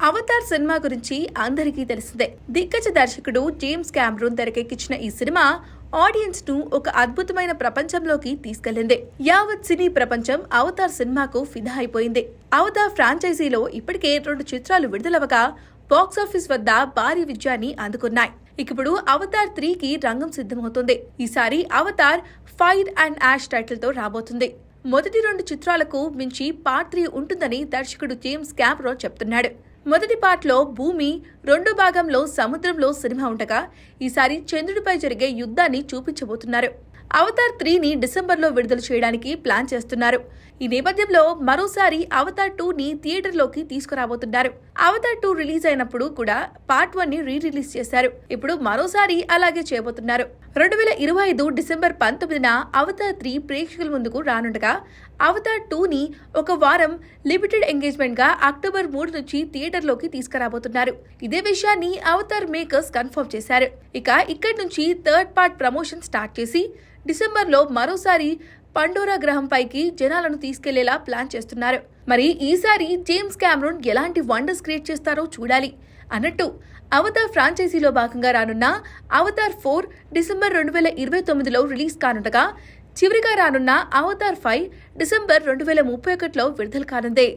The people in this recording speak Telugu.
అవతార్ సినిమా గురించి అందరికీ తెలిసిందే. దిగ్గజ దర్శకుడు జేమ్స్ కెమెరూన్ తెరకెక్కించిన ఈ సినిమా ఆడియన్స్ ను ఒక అద్భుతమైన ప్రపంచంలోకి తీసుకెళ్లింది. యావత్ సినీ ప్రపంచం అవతార్ సినిమాకు ఫిదా అయిపోయింది. అవతార్ ఫ్రాంచైజీలో ఇప్పటికే 2 చిత్రాలు విడుదలవగా బాక్సాఫీస్ వద్ద భారీ విజయాన్ని అందుకున్నాయి. ఇప్పుడు అవతార్ 3కి రంగం సిద్ధమవుతుంది. ఈసారి Avatar fire and ash title తో రాబోతుంది. మొదటి 2 చిత్రాలకు మించి పార్ట్ 3 ఉంటుందని దర్శకుడు జేమ్స్ కెమెరూన్ చెప్తున్నాడు. మొదటి పార్ట్లో భూమి, రెండో భాగంలో సముద్రంలో సినిమా ఉండగా ఈసారి చంద్రుడిపై జరిగే యుద్ధాన్ని చూపించబోతున్నారు. అవతార్ 3ని డిసెంబర్లో విడుదల చేయడానికి ప్లాన్ చేస్తున్నారు. ఈ నేపథ్యంలో మరోసారి అవతార్ 2ని థియేటర్లోకి తీసుకురాబోతున్నారు. అవతార్ 2 రిలీజ్ అయినప్పుడు కూడా పార్ట్ 1ని రిలీజ్ చేశారు. ఇప్పుడు మరోసారి అలాగే చేయబోతున్నారు. 2025 డిసెంబర్ 19న అవతార్ 3 ప్రేక్షకుల ముందుకు రానుండగా అవతార్ 2ని ఒక వారం లిమిటెడ్ ఎంగేజ్మెంట్ గా అక్టోబర్ 3 నుంచి థియేటర్లోకి తీసుకురాబోతున్నారు. ఇదే విషయాన్ని అవతార్ మేకర్స్ కన్ఫర్మ్ చేశారు. ఇక్కడి నుంచి థర్డ్ పార్ట్ ప్రమోషన్ స్టార్ట్ చేసి డిసెంబర్లో మరోసారి పండోరా గ్రహం పైకి జనాలను తీసుకెళ్లేలా ప్లాన్ చేస్తున్నారు. మరి ఈసారి జేమ్స్ కెమెరూన్ ఎలాంటి వండర్స్ క్రియేట్ చేస్తారో చూడాలి. అన్నట్టు అవతార్ ఫ్రాంచైజీలో భాగంగా రానున్న అవతార్ 4 డిసెంబర్ 2029లో రిలీజ్ కానుండగా చివరిగా రానున్న అవతార్ 5 డిసెంబర్ 2031లో విడుదల కానుంది.